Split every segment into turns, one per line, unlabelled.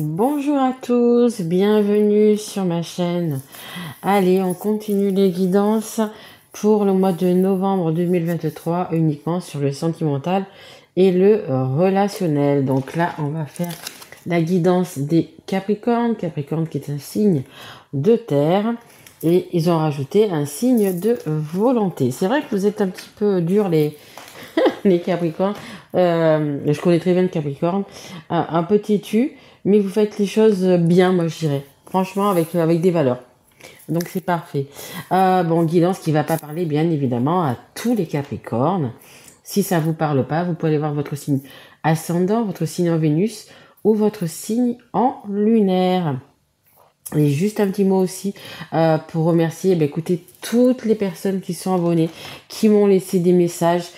Bonjour à tous, bienvenue sur ma chaîne. Allez, on continue les guidances pour le mois de novembre 2023 uniquement sur le sentimental et le relationnel. Donc là, on va faire la guidance des Capricornes. Capricorne qui est un signe de terre et ils ont rajouté un signe de volonté. C'est vrai que vous êtes un petit peu durs les Capricornes. Je connais très bien le Capricorne. Un peu têtu, mais vous faites les choses bien, moi je dirais. Franchement, avec des valeurs. Donc c'est parfait. Bon, guidance qui va pas parler, bien évidemment, à tous les Capricornes. Si ça vous parle pas, vous pouvez aller voir votre signe ascendant, votre signe en Vénus ou votre signe en lunaire. Et juste un petit mot aussi pour remercier, écoutez, toutes les personnes qui sont abonnées, qui m'ont laissé des messages,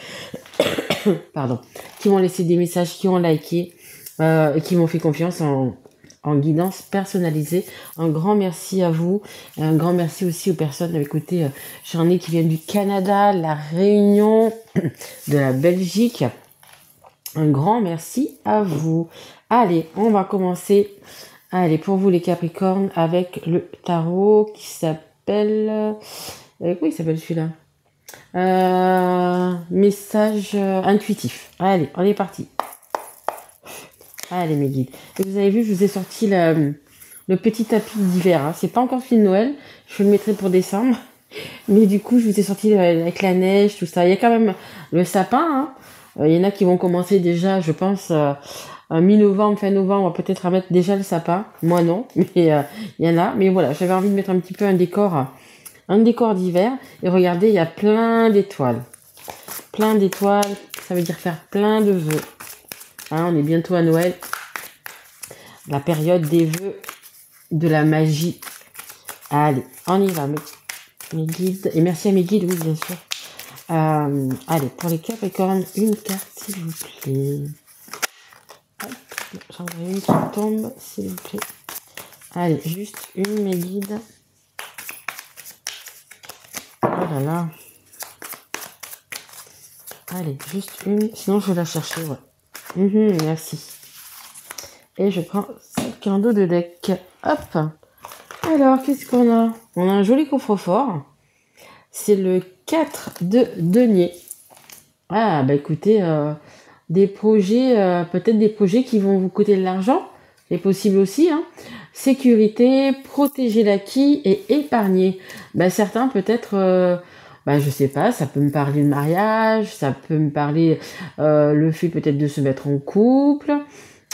pardon, qui m'ont laissé des messages, qui ont liké, et qui m'ont fait confiance en guidance personnalisée. Un grand merci à vous. Un grand merci aussi aux personnes, écoutez, j'en ai qui viennent du Canada, la Réunion, de la Belgique. Un grand merci à vous. Allez, on va commencer. Allez, pour vous les Capricornes, avec le tarot qui s'appelle... comment il s'appelle celui-là? Message intuitif. Allez, on est parti. Allez mes guides. Et vous avez vu, je vous ai sorti le petit tapis d'hiver. Hein. C'est pas encore fini de Noël. Je le mettrai pour décembre. Mais du coup, je vous ai sorti avec la neige, tout ça. Il y a quand même le sapin. Hein. Il y en a qui vont commencer déjà, je pense... mi-novembre, fin novembre, on va peut-être mettre déjà le sapin. Moi non, mais il y en a. Mais voilà, j'avais envie de mettre un petit peu un décor d'hiver. Et regardez, il y a plein d'étoiles. Plein d'étoiles, ça veut dire faire plein de vœux. Hein, on est bientôt à Noël. La période des vœux, de la magie. Allez, on y va, mes guides. Et merci à mes guides, oui, bien sûr. Allez, pour les Capricornes, une carte, s'il vous plaît. J'en ai une qui tombe, s'il vous plaît. Allez, juste une, mes guides. Oh là là. Allez, juste une. Sinon, je vais la chercher, ouais. Merci. Et je prends 5 dos de deck. Hop. Alors, qu'est-ce qu'on a? On a un joli coffre-fort. C'est le 4 de denier. Ah, bah écoutez... des projets, peut-être des projets qui vont vous coûter de l'argent, c'est possible aussi, hein. Sécurité, protéger l'acquis et épargner. Ben, certains peut-être, je sais pas, ça peut me parler de mariage, ça peut me parler le fait peut-être de se mettre en couple,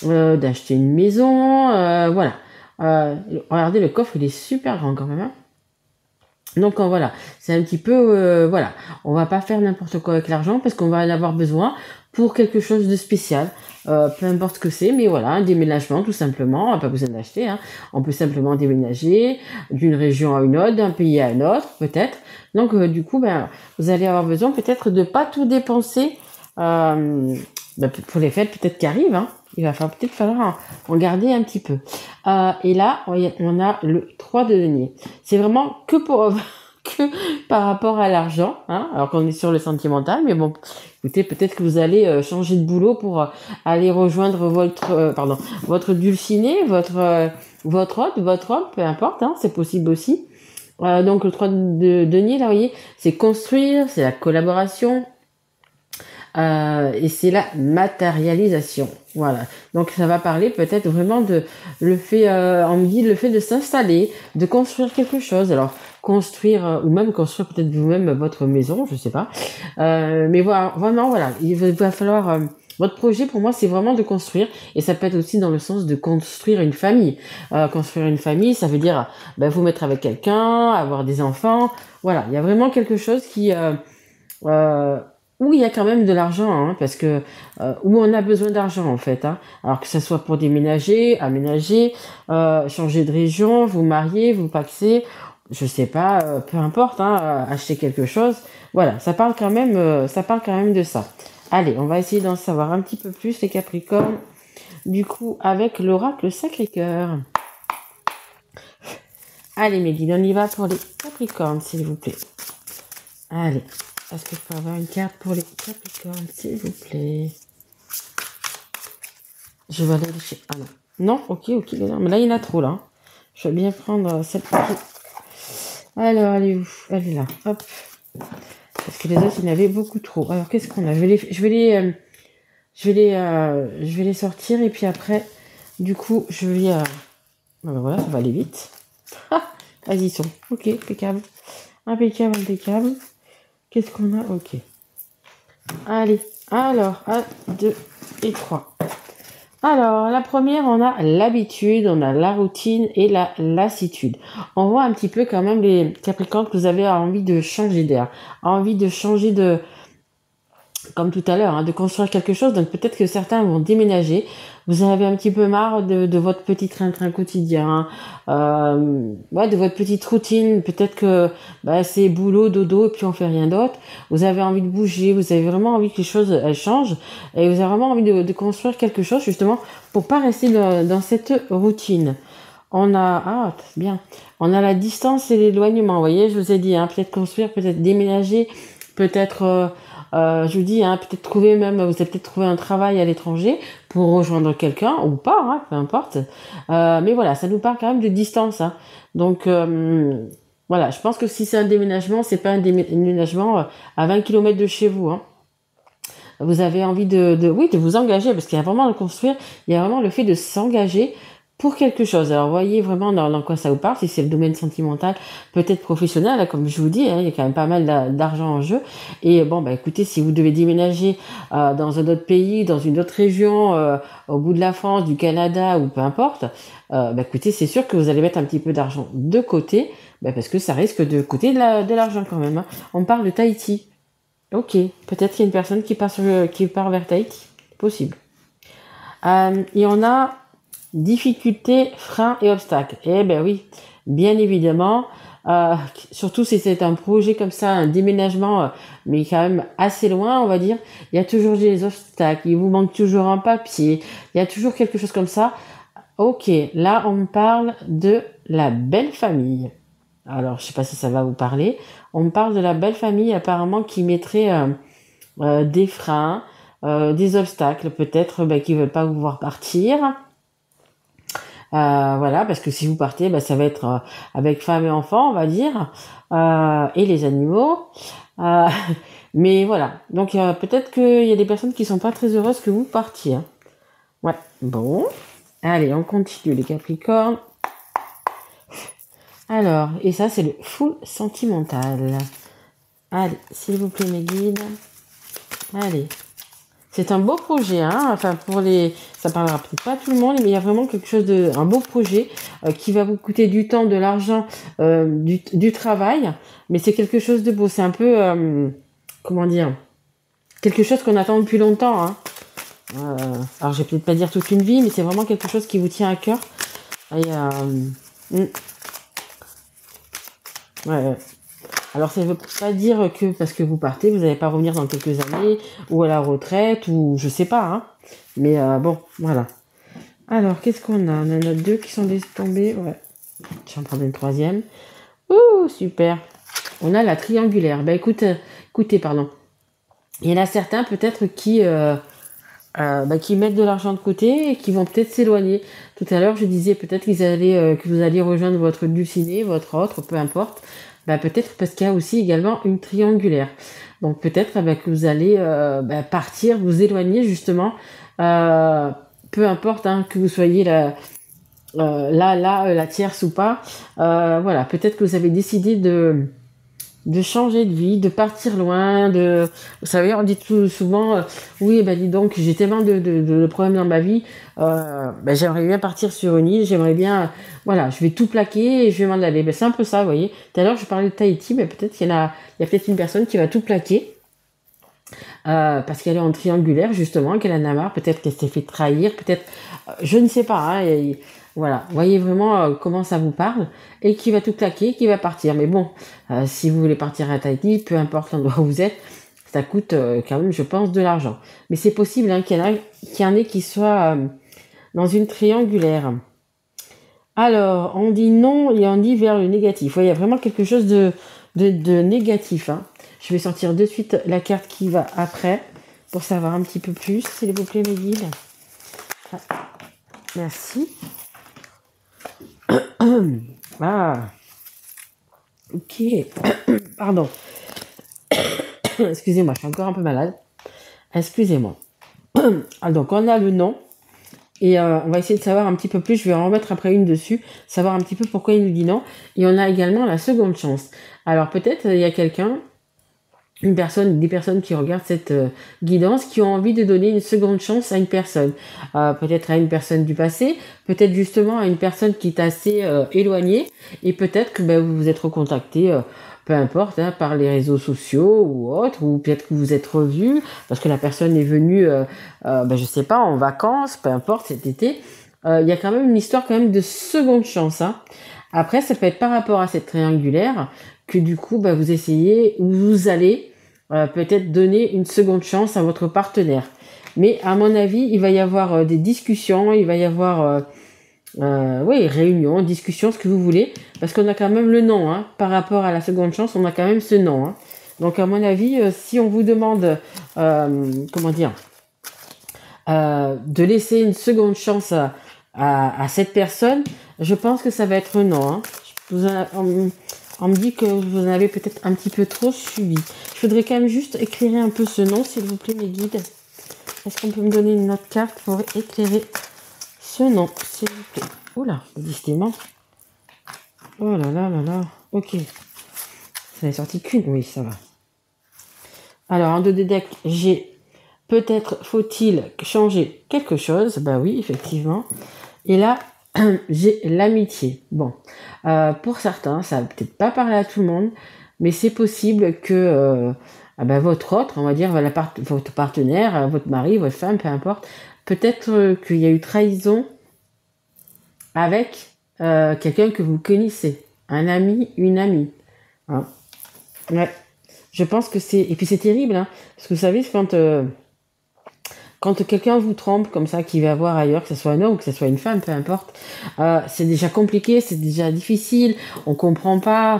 d'acheter une maison, voilà. Regardez, le coffre, il est super grand quand même, hein. Donc voilà, c'est un petit peu, voilà, on va pas faire n'importe quoi avec l'argent parce qu'on va en avoir besoin pour quelque chose de spécial, peu importe ce que c'est, mais voilà, un déménagement tout simplement, on n'a pas besoin d'acheter, hein. On peut simplement déménager d'une région à une autre, d'un pays à un autre, peut-être. Donc du coup, vous allez avoir besoin peut-être de pas tout dépenser pour les fêtes peut-être qui arrivent, hein. Il va peut-être falloir en garder un petit peu. Et là, on a le 3 de denier. C'est vraiment que par rapport à l'argent, hein, alors qu'on est sur le sentimental, mais bon, écoutez, peut-être que vous allez changer de boulot pour aller rejoindre votre dulciné, votre hôte, votre homme, peu importe, hein, c'est possible aussi. Donc le 3 de denier, là, vous voyez, c'est construire, c'est la collaboration, et c'est la matérialisation. Voilà. Donc ça va parler peut-être vraiment de le fait, on me dit le fait de s'installer, de construire quelque chose. Alors construire ou même construire peut-être vous-même votre maison, je sais pas. Mais voilà, vraiment voilà, il va falloir votre projet pour moi c'est vraiment de construire et ça peut être aussi dans le sens de construire une famille. Construire une famille, ça veut dire vous mettre avec quelqu'un, avoir des enfants. Voilà, il y a vraiment quelque chose qui où il y a quand même de l'argent, hein, parce que où on a besoin d'argent en fait, hein. Alors que ça soit pour déménager, aménager, changer de région, vous marier, vous paxer, je sais pas, peu importe, hein, acheter quelque chose. Voilà, ça parle quand même de ça. Allez, on va essayer d'en savoir un petit peu plus les Capricornes. Du coup, avec l'oracle Sacré-Cœur. Allez mes guides, on y va pour les Capricornes, s'il vous plaît. Allez. Est-ce que je peux avoir une carte pour les Capricornes, s'il vous plaît? Je vais aller chez... Ah non. Non, ok, non, mais là, il y en a trop, là. Je vais bien prendre cette petite... Alors, elle est où? Elle est là, hop. Parce que les autres, il y en avait beaucoup trop. Alors, qu'est-ce qu'on a? Je vais les sortir, et puis après, du coup, je vais... ben voilà, ça va aller vite. Ah, vas-y, ils sont. Ok, impeccable. Impeccable. Qu'est-ce qu'on a? Ok. Allez, alors, 1, 2 et 3. Alors, la première, on a l'habitude, on a la routine et la lassitude. On voit un petit peu quand même les Capricornes que vous avez envie de changer d'air, envie de changer de, comme tout à l'heure, hein, de construire quelque chose. Donc peut-être que certains vont déménager. Vous en avez un petit peu marre de votre petit train-train quotidien, de votre petite routine. Peut-être que c'est boulot, dodo, et puis on fait rien d'autre. Vous avez envie de bouger, vous avez vraiment envie que les choses elles changent, et vous avez vraiment envie de construire quelque chose justement pour pas rester dans cette routine. On a bien. On a la distance et l'éloignement. Vous voyez, je vous ai dit, hein, peut-être construire, peut-être déménager, peut-être je vous dis, hein, peut-être trouver même, vous avez peut-être trouvé un travail à l'étranger pour rejoindre quelqu'un ou pas, hein, peu importe. Mais voilà, ça nous parle quand même de distance. Hein. Donc voilà, je pense que si c'est un déménagement, c'est pas un déménagement à 20 km de chez vous. Hein. Vous avez envie de vous engager, parce qu'il y a vraiment à construire, il y a vraiment le fait de s'engager pour quelque chose. Alors, voyez vraiment dans quoi ça vous parle, si c'est le domaine sentimental, peut-être professionnel, comme je vous dis, hein, il y a quand même pas mal d'argent en jeu. Et bon, écoutez, si vous devez déménager dans un autre pays, dans une autre région, au bout de la France, du Canada, ou peu importe, écoutez, c'est sûr que vous allez mettre un petit peu d'argent de côté, parce que ça risque de coûter de l'argent quand même. Hein. On parle de Tahiti. Ok, peut-être qu'il y a une personne qui part vers Tahiti. Possible. Et on a difficultés, freins et obstacles. Eh ben oui, bien évidemment. Surtout si c'est un projet comme ça, un déménagement, mais quand même assez loin, on va dire. Il y a toujours des obstacles. Il vous manque toujours un papier. Il y a toujours quelque chose comme ça. Ok, là on parle de la belle famille. Alors, je sais pas si ça va vous parler. On me parle de la belle famille apparemment qui mettrait des freins, des obstacles peut-être qui veulent pas vous voir partir. Voilà, parce que si vous partez, ça va être avec femme et enfants, on va dire, et les animaux. Mais voilà, donc peut-être qu'il y a des personnes qui sont pas très heureuses que vous partiez. Hein. Ouais, bon. Allez, on continue les Capricornes. Alors, et ça, c'est le full sentimental. Allez, s'il vous plaît, mes guides. Allez. C'est un beau projet, hein. Enfin, ça parlera peut-être pas à tout le monde, mais il y a vraiment un beau projet qui va vous coûter du temps, de l'argent, du travail. Mais c'est quelque chose de beau. C'est un peu, comment dire, quelque chose qu'on attend depuis longtemps, hein. Alors, je vais peut-être pas dire toute une vie, mais c'est vraiment quelque chose qui vous tient à cœur. Et, ouais. Alors, ça ne veut pas dire que parce que vous partez, vous n'allez pas revenir dans quelques années, ou à la retraite, ou je sais pas, hein. Mais bon, voilà. Alors, qu'est-ce qu'on a? On en a 2 qui sont laissés tomber. Ouais. Je vais en prendre une troisième. Ouh, super. On a la triangulaire. Écoutez, pardon. Il y en a certains peut-être qui mettent de l'argent de côté et qui vont peut-être s'éloigner. Tout à l'heure, je disais peut-être que vous allez rejoindre votre dulciné, votre autre, peu importe. Peut-être parce qu'il y a aussi également une triangulaire. Donc peut-être que vous allez partir, vous éloigner justement, peu importe hein, que vous soyez la tierce ou pas. Voilà, peut-être que vous avez décidé de changer de vie, de partir loin, vous savez, on dit tout souvent, oui, dis donc, j'ai tellement de problèmes dans ma vie, j'aimerais bien partir sur une île, j'aimerais bien, voilà, je vais tout plaquer et je vais m'en aller. C'est un peu ça, vous voyez. Tout à l'heure, je parlais de Tahiti, mais peut-être il y a peut-être une personne qui va tout plaquer, parce qu'elle est en triangulaire, justement, qu'elle en a marre, peut-être qu'elle s'est fait trahir, peut-être, je ne sais pas, hein, voilà, voyez vraiment comment ça vous parle, et qui va tout claquer, qui va partir. Mais bon, si vous voulez partir à Tahiti, peu importe l'endroit où vous êtes, ça coûte quand même, je pense, de l'argent. Mais c'est possible hein, qu'il y en ait qui soient dans une triangulaire. Alors, on dit non et on dit vers le négatif. Ouais, il y a vraiment quelque chose de négatif. Hein. Je vais sortir de suite la carte qui va après, pour savoir un petit peu plus, s'il vous plaît, mes guides. Merci. Ah. Ok. Pardon. Excusez-moi, je suis encore un peu malade. Excusez-moi. Ah, donc, on a le nom. Et on va essayer de savoir un petit peu plus. Je vais en remettre après une dessus. Savoir un petit peu pourquoi il nous dit non. Et on a également la seconde chance. Alors, peut-être, il y a quelqu'un, des personnes qui regardent cette guidance, qui ont envie de donner une seconde chance à une personne. Peut-être à une personne du passé, peut-être justement à une personne qui est assez éloignée, et peut-être que vous vous êtes recontacté, peu importe, hein, par les réseaux sociaux ou autres, ou peut-être que vous êtes revus, parce que la personne est venue, je sais pas, en vacances, peu importe, cet été. Il y a quand même une histoire quand même de seconde chance. Hein. Après, ça peut être par rapport à cette triangulaire, que du coup, vous essayez, ou vous allez peut-être donner une seconde chance à votre partenaire. Mais à mon avis, il va y avoir des discussions, il va y avoir réunions, discussions, ce que vous voulez, parce qu'on a quand même le nom, hein, par rapport à la seconde chance, on a quand même ce nom. Hein. Donc à mon avis, si on vous demande, de laisser une seconde chance à cette personne, je pense que ça va être non. Hein. On me dit que vous en avez peut-être un petit peu trop suivi. Je voudrais quand même juste éclairer un peu ce nom, s'il vous plaît, mes guides. Est-ce qu'on peut me donner une autre carte pour éclairer ce nom, s'il vous plaît? Oula, décidément. Oh là là là là. Ok. Ça n'est sorti qu'une. Oui, ça va. Alors, en 2D deck, j'ai peut-être faut-il changer quelque chose. Bah oui, effectivement. Et là, j'ai l'amitié. Bon, pour certains, ça va peut-être pas parler à tout le monde, mais c'est possible que votre autre, on va dire, votre partenaire, votre mari, votre femme, peu importe, peut-être qu'il y a eu trahison avec quelqu'un que vous connaissez, un ami, une amie. Hein. Ouais, je pense que c'est... Et puis c'est terrible, hein, parce que vous savez, quand quelqu'un vous trompe comme ça, qui va voir ailleurs, que ce soit un homme ou que ce soit une femme, peu importe, c'est déjà compliqué, c'est déjà difficile, on comprend pas,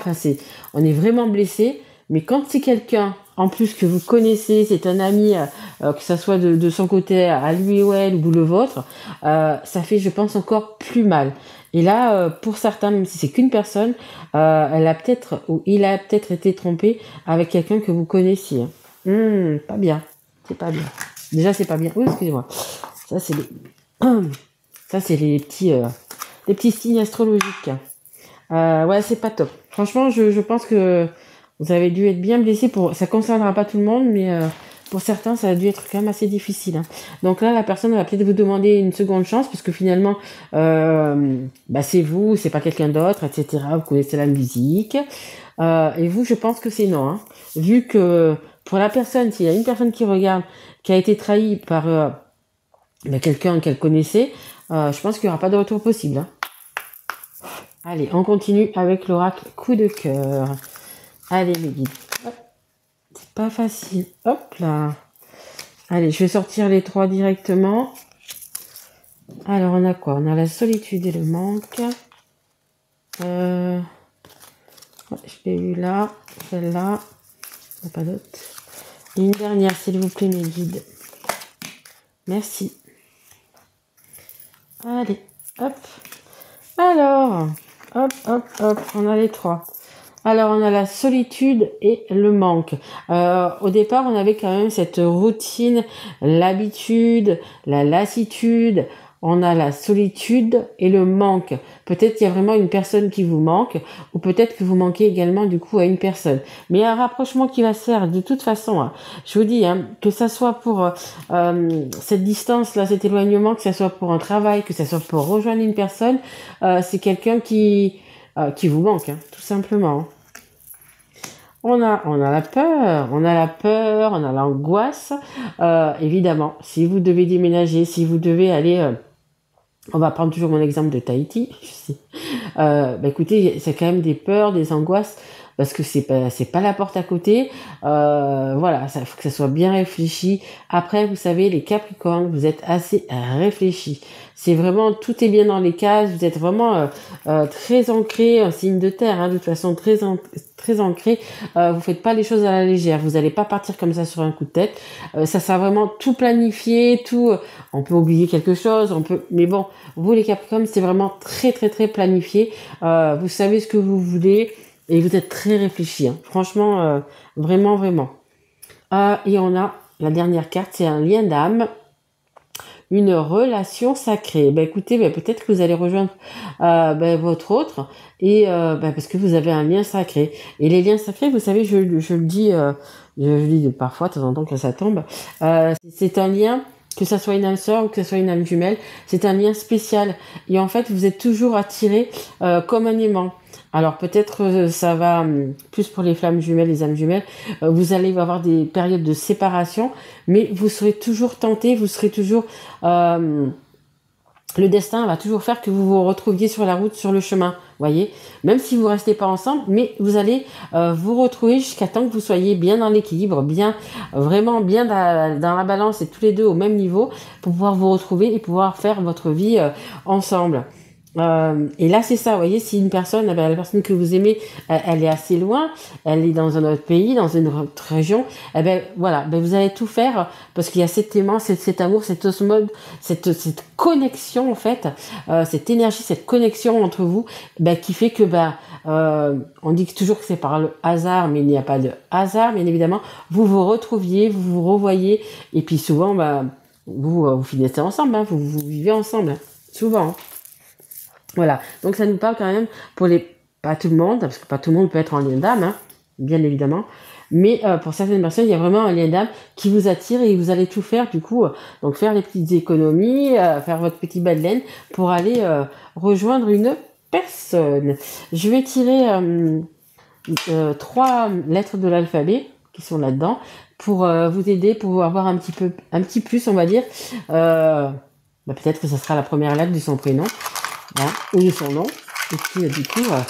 on est vraiment blessé. Mais quand c'est quelqu'un, en plus que vous connaissez, c'est un ami, que ça soit de son côté à lui ou elle ou le vôtre, ça fait, je pense, encore plus mal. Et là, pour certains, même si c'est qu'une personne, elle a peut-être ou il a peut-être été trompé avec quelqu'un que vous connaissiez. Pas bien, c'est pas bien. Déjà, c'est pas bien. Oui, excusez-moi. Ça, c'est les petits signes astrologiques. Ouais, c'est pas top. Franchement, je pense que vous avez dû être bien blessé. Ça concernera pas tout le monde, mais pour certains, ça a dû être quand même assez difficile. Hein. Donc là, la personne va peut-être vous demander une seconde chance, parce que finalement, c'est vous, c'est pas quelqu'un d'autre, etc. Vous connaissez la musique. Et vous, je pense que c'est non. Hein. Vu que pour la personne, s'il y a une personne qui regarde, qui a été trahie par quelqu'un qu'elle connaissait, je pense qu'il n'y aura pas de retour possible. Hein. Allez, on continue avec l'oracle coup de cœur. Allez, mes guides. C'est pas facile. Hop là. Allez, je vais sortir les 3 directement. Alors, on a quoi? On a la solitude et le manque. Je l'ai eu là. Celle-là. Il n'y a pas d'autre. Et une dernière, s'il vous plaît, mes guides. Merci. Allez, hop. Alors, hop, on a les 3. Alors, on a la solitude et le manque. Au départ, on avait quand même cette routine, l'habitude, la lassitude. On a la solitude et le manque. Peut-être qu'il y a vraiment une personne qui vous manque, ou peut-être que vous manquez également du coup à une personne. Mais il y a un rapprochement qui va se faire de toute façon. Hein. Je vous dis, hein, que ça soit pour cette distance-là, cet éloignement, que ça soit pour un travail, que ça soit pour rejoindre une personne, c'est quelqu'un qui vous manque, hein, tout simplement. On a la peur, on a l'angoisse. Évidemment, si vous devez déménager, si vous devez aller... on va prendre toujours mon exemple de Tahiti. Écoutez, c'est quand même des peurs, des angoisses. parce que c'est pas la porte à côté. Voilà, ça faut que ça soit bien réfléchi. Après, vous savez, les Capricornes, vous êtes assez réfléchis. C'est vraiment, tout est bien dans les cases. Vous êtes vraiment très ancré, un signe de terre, hein, de toute façon très ancré. Vous faites pas les choses à la légère. Vous allez pas partir comme ça sur un coup de tête. Ça sera vraiment tout planifié, tout. On peut oublier quelque chose, mais bon, vous les Capricornes, c'est vraiment très planifié. Vous savez ce que vous voulez et vous êtes très réfléchi. Hein. Franchement, vraiment. Et on a la dernière carte, c'est un lien d'âme. Une relation sacrée. Écoutez, peut-être que vous allez rejoindre votre autre et parce que vous avez un lien sacré. Et les liens sacrés, vous savez, je le dis, je le dis parfois, de temps en temps quand ça tombe. C'est un lien, que ça soit une âme sœur ou que ça soit une âme jumelle, c'est un lien spécial. Et en fait, vous êtes toujours attirés comme un aimant. Alors peut-être ça va plus pour les flammes jumelles, les âmes jumelles, vous allez avoir des périodes de séparation, mais vous serez toujours tenté, vous serez toujours... le destin va toujours faire que vous vous retrouviez sur la route, sur le chemin, voyez, même si vous restez pas ensemble, mais vous allez vous retrouver jusqu'à temps que vous soyez bien dans l'équilibre, vraiment bien dans la balance et tous les deux au même niveau pour pouvoir vous retrouver et pouvoir faire votre vie ensemble. Et là c'est ça, vous voyez, si une personne, la personne que vous aimez, elle est assez loin, elle est dans un autre pays, dans une autre région, voilà, vous allez tout faire parce qu'il y a cet aimant, cet amour, cette osmose, cette connexion en fait, cette énergie, cette connexion entre vous, qui fait que on dit toujours que c'est par le hasard, mais il n'y a pas de hasard, bien évidemment, vous vous retrouviez, vous vous revoyez, et puis souvent vous finissez ensemble, hein, vous vivez ensemble, hein, souvent. Hein. Voilà, donc ça nous parle quand même pas tout le monde, parce que pas tout le monde peut être en lien d'âme, hein, bien évidemment, mais pour certaines personnes, il y a vraiment un lien d'âme qui vous attire et vous allez tout faire, du coup, donc faire les petites économies, faire votre petit bas de laine pour aller rejoindre une personne. Je vais tirer 3 lettres de l'alphabet qui sont là-dedans pour vous aider, pour avoir un petit plus, on va dire. Peut-être que ça sera la première lettre de son prénom. Voilà, ou de son nom, et puis du coup, ça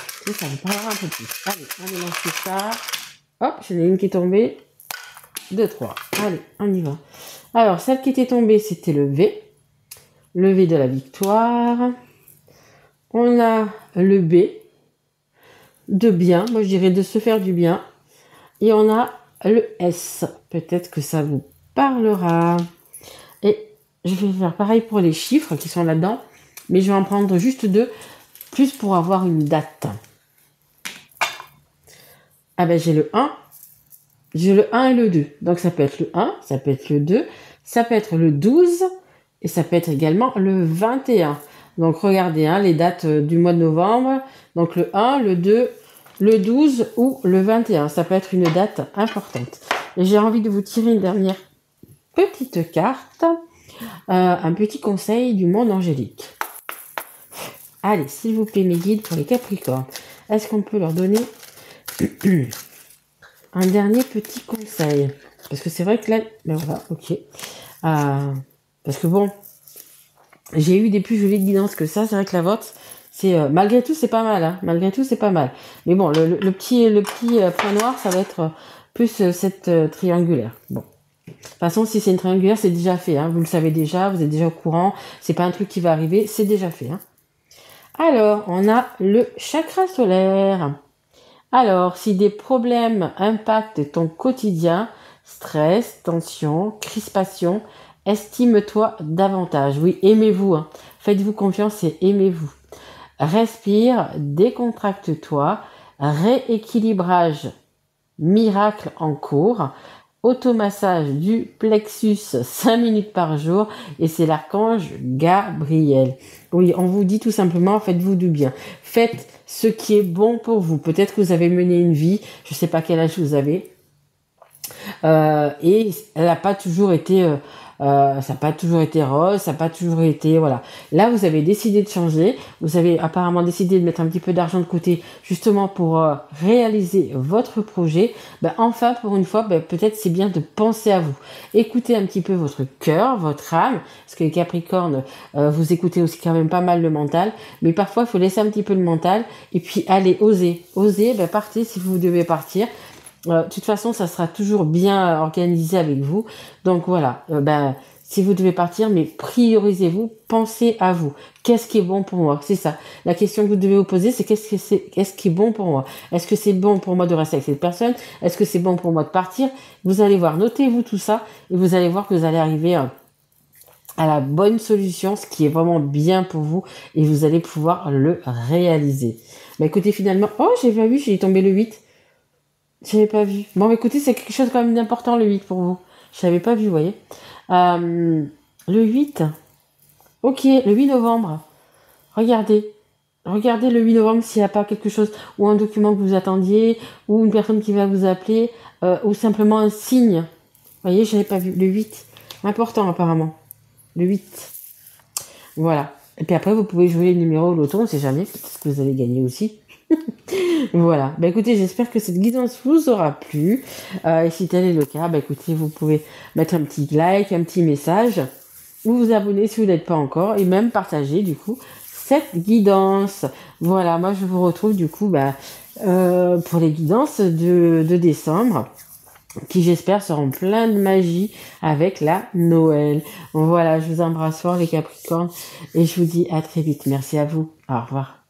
vous parlera un peu plus. Allez, on mélange tout ça. Hop, j'en ai une qui est tombée. 2, 3. Allez, on y va. Alors, celle qui était tombée, c'était le V. Le V de la victoire. On a le B. De bien, moi je dirais de se faire du bien. Et on a le S. Peut-être que ça vous parlera. Et je vais faire pareil pour les chiffres qui sont là-dedans. Mais je vais en prendre juste 2, plus pour avoir une date. J'ai le 1. J'ai le 1 et le 2. Donc ça peut être le 1, ça peut être le 2, ça peut être le 12, et ça peut être également le 21. Donc regardez les dates du mois de novembre. Donc le 1, le 2, le 12 ou le 21. Ça peut être une date importante. Et j'ai envie de vous tirer une dernière petite carte. Un petit conseil du monde angélique. Allez, s'il vous plaît, mes guides pour les Capricornes, est-ce qu'on peut leur donner un dernier petit conseil? Parce que c'est vrai que là, voilà, ok. Parce que bon, j'ai eu des plus jolies guidances que ça. C'est vrai que la vôtre, c'est malgré tout, c'est pas mal. Hein, malgré tout, c'est pas mal. Mais bon, le petit point noir, ça va être plus cette triangulaire. Bon. De toute façon, si c'est une triangulaire, c'est déjà fait. Hein, vous le savez déjà, vous êtes déjà au courant. C'est pas un truc qui va arriver, c'est déjà fait. Hein. Alors, on a le chakra solaire. Alors, si des problèmes impactent ton quotidien, stress, tension, crispation, estime-toi davantage. Oui, aimez-vous. Hein. Faites-vous confiance et aimez-vous. Respire, décontracte-toi. Rééquilibrage, miracle en cours. Automassage du plexus 5 minutes par jour et c'est l'archange Gabriel. Oui, on vous dit tout simplement, faites-vous du bien. Faites ce qui est bon pour vous. Peut-être que vous avez mené une vie, je ne sais pas quel âge vous avez, et elle n'a pas toujours été ça n'a pas toujours été rose, ça n'a pas toujours été, voilà. Là, vous avez décidé de changer, vous avez apparemment décidé de mettre un petit peu d'argent de côté, justement pour réaliser votre projet. Ben, enfin, pour une fois, ben, peut-être c'est bien de penser à vous. Écoutez un petit peu votre cœur, votre âme, parce que les Capricornes, vous écoutez aussi quand même pas mal le mental, mais parfois, il faut laisser un petit peu le mental, et puis allez, osez, ben, partez si vous devez partir. De toute façon, ça sera toujours bien organisé avec vous. Donc voilà, ben, si vous devez partir, mais priorisez-vous, pensez à vous. Qu'est-ce qui est bon pour moi? C'est ça. La question que vous devez vous poser, c'est qu'est-ce qui est bon pour moi? Est-ce que c'est bon pour moi de rester avec cette personne? Est-ce que c'est bon pour moi de partir? Vous allez voir, notez-vous tout ça et vous allez voir que vous allez arriver à la bonne solution, ce qui est vraiment bien pour vous et vous allez pouvoir le réaliser. Mais écoutez, finalement, oh, j'ai pas vu, j'ai tombé le 8. J'avais pas vu. Bon, écoutez, c'est quelque chose quand même d'important, le 8 pour vous. Je n'avais pas vu, vous voyez. Le 8. Ok, le 8 novembre. Regardez. Regardez le 8 novembre s'il n'y a pas quelque chose, ou un document que vous attendiez, ou une personne qui va vous appeler, ou simplement un signe. Vous voyez, je n'avais pas vu. Le 8. Important, apparemment. Le 8. Voilà. Et puis après, vous pouvez jouer les numéros au loto, on ne sait jamais. Peut-être que vous allez gagner aussi. Voilà, bah écoutez, j'espère que cette guidance vous aura plu. Et si tel est le cas, bah écoutez, vous pouvez mettre un petit like, un petit message, ou vous abonner si vous n'êtes pas encore, et même partager du coup cette guidance. Voilà, moi je vous retrouve du coup pour les guidances de décembre, qui j'espère seront plein de magie avec la Noël. Voilà, je vous embrasse fort les Capricornes, et je vous dis à très vite. Merci à vous. Au revoir.